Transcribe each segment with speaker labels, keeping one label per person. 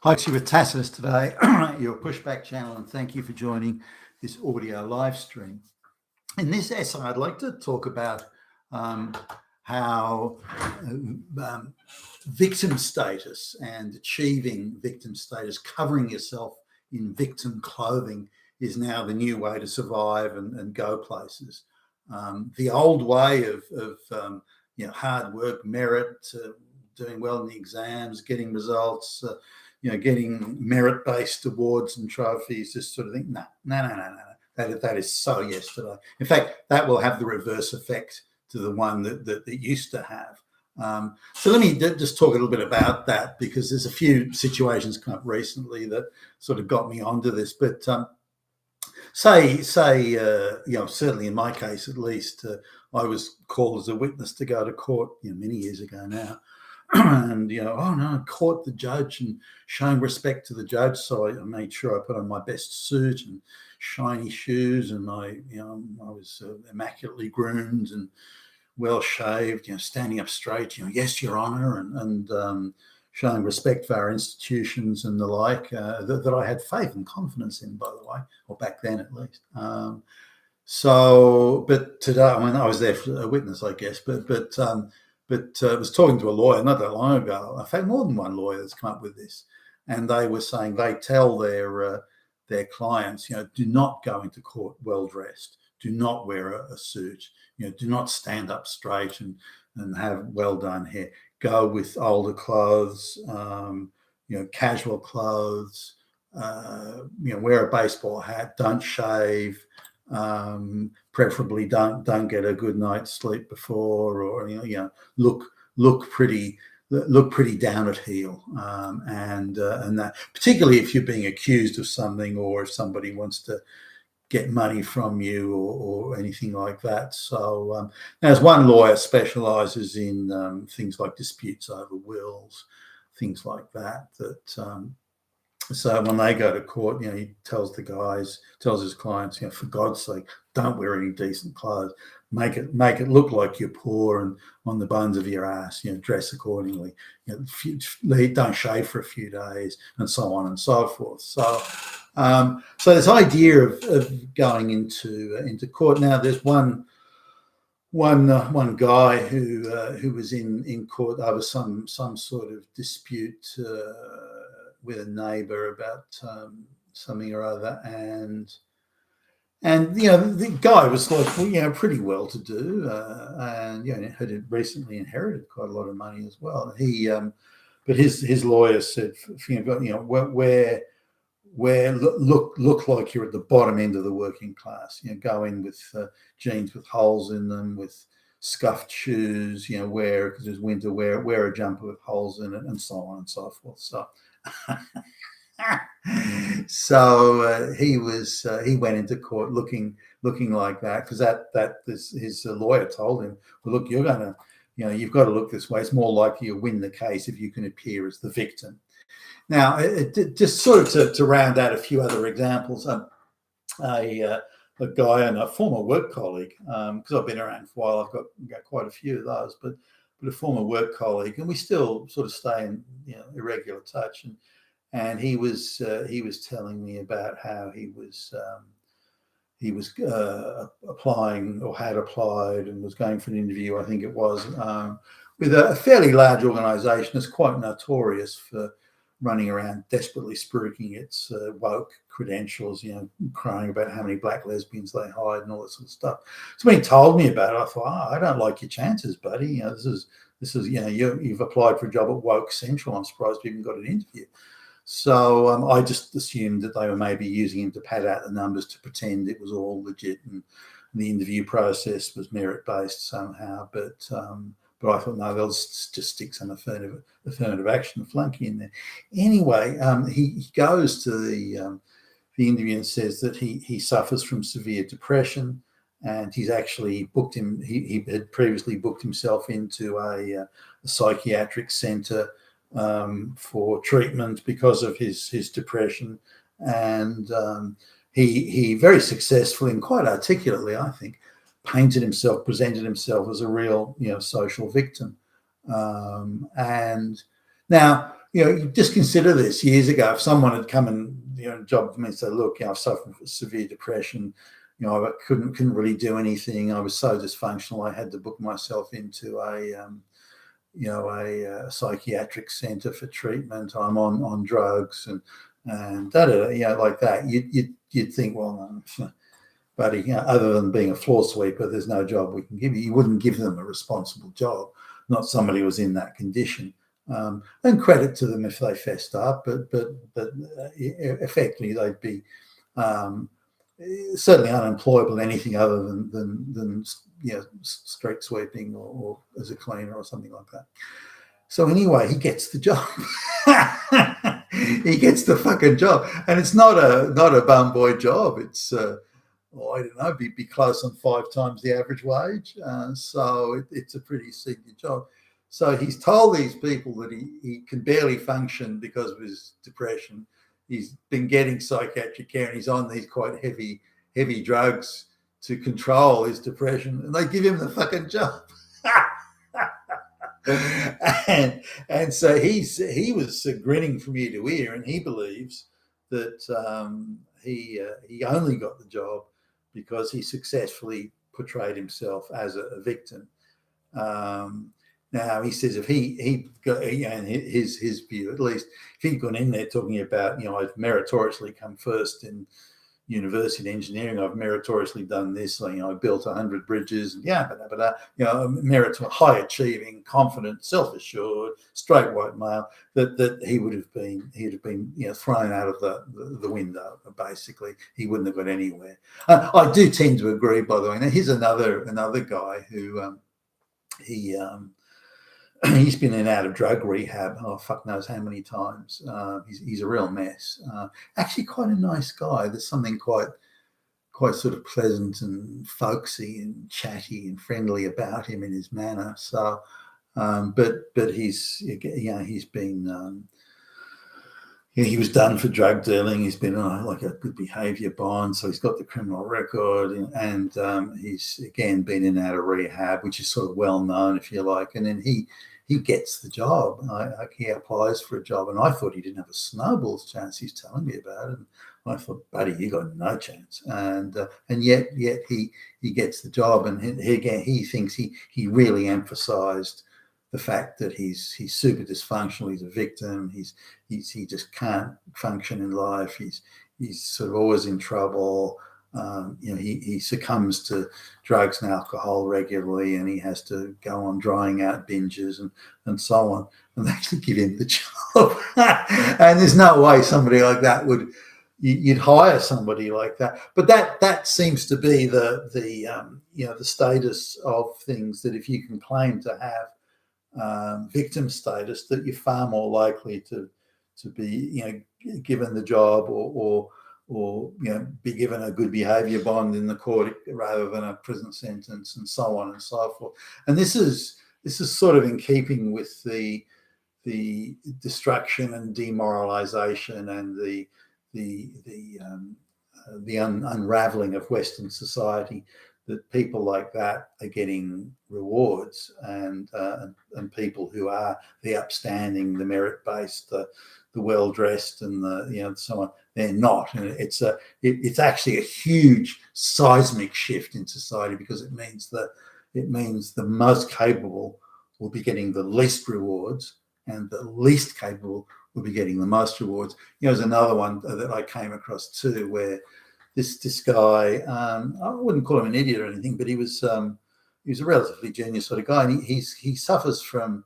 Speaker 1: Hi, to you with Tacitus today, your pushback channel, and thank you for joining this audio live stream. In this essay, I'd like to talk about how victim status and achieving victim status, covering yourself in victim clothing, is now the new way to survive and go places. The old way of hard work, merit, doing well in the exams, getting results, getting merit-based awards and trophies, this sort of thing. No. That is so yesterday. In fact, that will have the reverse effect to the one that it used to have. So let me just talk a little bit about that, because there's a few situations come up recently that sort of got me onto this. But say, certainly in my case at least, I was called as a witness to go to court many years ago now. And caught the judge and showing respect to the judge. So I made sure I put on my best suit and shiny shoes, and I was immaculately groomed and well shaved, standing up straight. Yes, Your Honour, and showing respect for our institutions and the like. That I had faith and confidence in, by the way, or back then at least. But today, I was there for a witness, I guess, but I was talking to a lawyer not that long ago. In fact, more than one lawyer that's come up with this, and they were saying they tell their clients, do not go into court well dressed, do not wear a suit, do not stand up straight and have well done hair. Go with older clothes, casual clothes. Wear a baseball hat. Don't shave. Preferably don't get a good night's sleep before, or look pretty down at heel, and that, particularly if you're being accused of something, or if somebody wants to get money from you or anything like that. So as one lawyer specializes in things like disputes over wills, things like that. So when they go to court, he tells his clients, for God's sake, don't wear any decent clothes. Make it look like you're poor and on the bones of your ass. Dress accordingly. Don't shave for a few days, and so on and so forth. So this idea of going into court. Now, there's one guy who was in court over some sort of dispute with a neighbour about something or other, and the guy was like, pretty well to do, and had recently inherited quite a lot of money as well. He but his lawyer said, where look like you're at the bottom end of the working class. Go in with jeans with holes in them, with scuffed shoes. Wear, because it's winter, wear a jumper with holes in it, and so on and so forth. So he went into court looking like that, because his lawyer told him, well, look, you're gonna, you've got to look this way. It's more likely you'll win the case if you can appear as the victim. Now, just sort of to round out a few other examples, a guy and a former work colleague, because I've been around for a while, I've got quite a few of those, but a former work colleague, and we still sort of stay in irregular touch, and he was telling me about how he was applying, or had applied, and was going for an interview, I think it was, with a fairly large organisation that's quite notorious for running around desperately spruiking its woke credentials, crying about how many black lesbians they hide and all that sort of stuff. So when he told me about it, I thought, I don't like your chances, buddy. This is you've applied for a job at Woke Central. I'm surprised you even got an interview. So I just assumed that they were maybe using him to pad out the numbers, to pretend it was all legit and the interview process was merit-based somehow. But I thought, no, they'll just stick some affirmative action flunky in there. Anyway, he goes to the interview and says that he suffers from severe depression, and he's actually booked him. He had previously booked himself into a psychiatric centre for treatment because of his depression, and he very successfully and quite articulately, I think, presented himself as a real social victim. And now you just consider this years ago. If someone had come and job for me and said, "Look, I suffer from severe depression. I couldn't really do anything. I was so dysfunctional. I had to book myself into a psychiatric centre for treatment. I'm on drugs and like that." You'd think, well, buddy, other than being a floor sweeper, there's no job we can give you. You wouldn't give them a responsible job, not somebody who was in that condition. And credit to them if they fessed up, but effectively they'd be certainly unemployable in anything other than street sweeping or as a cleaner or something like that. So anyway, he gets the job. He gets the fucking job, and it's not a bum boy job. It's I don't know, be close on 5 times the average wage. So it's a pretty senior job. So he's told these people that he can barely function because of his depression. He's been getting psychiatric care and he's on these quite heavy drugs to control his depression, and they give him the fucking job. and so he was grinning from ear to ear, and he believes that he only got the job because he successfully portrayed himself as a victim. Now he says if he got, and his view at least, if he'd gone in there talking about, I've meritoriously come first in university engineering, I've meritoriously done this, I built 100 bridges, high achieving, confident, self-assured, straight white male, that he'd have been thrown out of the window. Basically, he wouldn't have got anywhere. I do tend to agree, by the way. Now here's another guy who he's been in and out of drug rehab. Oh, fuck knows how many times. He's a real mess. Actually, quite a nice guy. There's something quite sort of pleasant and folksy and chatty and friendly about him in his manner. So, but he's been. He was done for drug dealing. He's been like a good behaviour bond, so he's got the criminal record, and he's again been in and out of rehab, which is sort of well known, if you like. And then he gets the job. He applies for a job, and I thought he didn't have a snowball's chance. He's telling me about it, and I thought, buddy, you got no chance. And yet he gets the job, and he thinks he really emphasised the fact that he's super dysfunctional. He's a victim. He just can't function in life. He's sort of always in trouble. He succumbs to drugs and alcohol regularly, and he has to go on drying out binges and so on. And they actually give him the job. And there's no way somebody like that you'd hire somebody like that. But that seems to be the status of things, that if you can claim to have victim status, that you're far more likely to be given the job or be given a good behaviour bond in the court rather than a prison sentence, and so on and so forth. And this is sort of in keeping with the destruction and demoralisation and the unravelling of Western society, that people like that are getting rewards, and people who are the upstanding, the merit-based, the well-dressed, and the so on, they're not. And it's actually a huge seismic shift in society, because it means the most capable will be getting the least rewards, and the least capable will be getting the most rewards. There's another one that I came across too, where this guy, I wouldn't call him an idiot or anything, but he was a relatively genius sort of guy, and he suffers from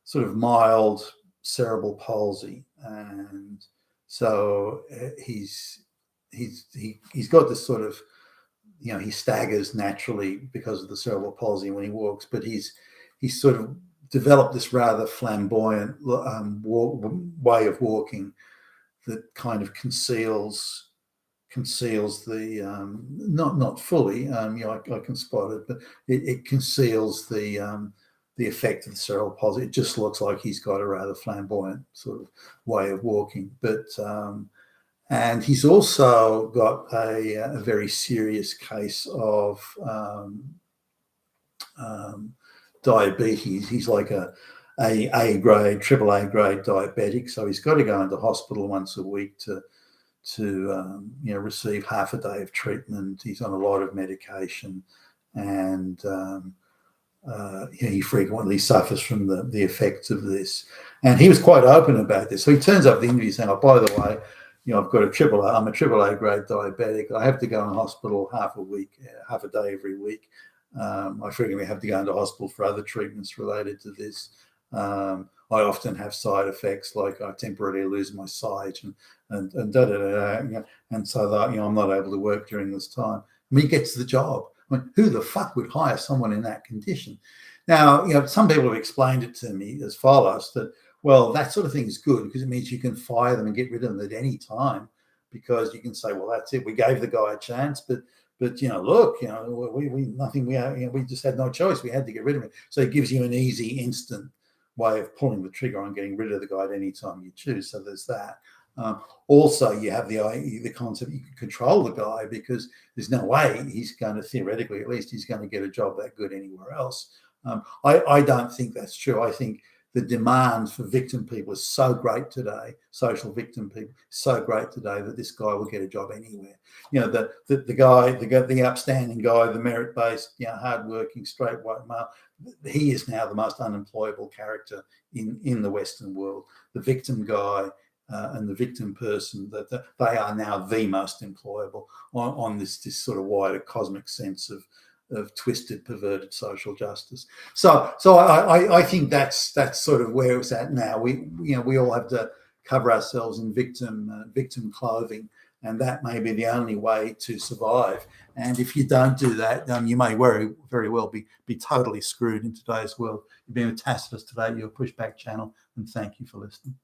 Speaker 1: sort of mild cerebral palsy, and so he's got this sort of, he staggers naturally because of the cerebral palsy when he walks, but he's sort of developed this rather flamboyant way of walking that kind of conceals the not fully, I can spot it, but it conceals the effect of the cerebral palsy. It just looks like he's got a rather flamboyant sort of way of walking, but and he's also got a very serious case of diabetes. He's like a A grade, triple A grade diabetic, so he's got to go into hospital once a week to receive half a day of treatment. He's on a lot of medication, and he frequently suffers from the effects of this. And he was quite open about this. So he turns up at the interview saying, "Oh, by the way, I've got I'm a triple A grade diabetic. I have to go in hospital half a day every week. I frequently have to go into hospital for other treatments related to this. I often have side effects like I temporarily lose my sight and da da da, and so that I'm not able to work during this time." I mean, he gets the job. I mean, who the fuck would hire someone in that condition? Now, some people have explained it to me as follows: that, well, that sort of thing is good because it means you can fire them and get rid of them at any time, because you can say, well, that's it. We gave the guy a chance, but look, we just had no choice. We had to get rid of him. So it gives you an easy, instant way of pulling the trigger on getting rid of the guy at any time you choose. So there's that. Also, you have the concept you can control the guy, because there's no way he's going to, theoretically at least, he's going to get a job that good anywhere else. I don't think that's true. I think the demand for victim people is so great today, social victim people, so great today, that this guy will get a job anywhere. The upstanding guy, the merit-based, hard-working, straight white male, he is now the most unemployable character in the Western world. The victim guy and the victim person, that they are now the most employable on this sort of wider cosmic sense of twisted, perverted social justice. So I think that's sort of where it's at now. We all have to cover ourselves in victim clothing, and that may be the only way to survive. And if you don't do that, you may very well be totally screwed in today's world. You've been with Tacitus today, your Pushback channel, and thank you for listening.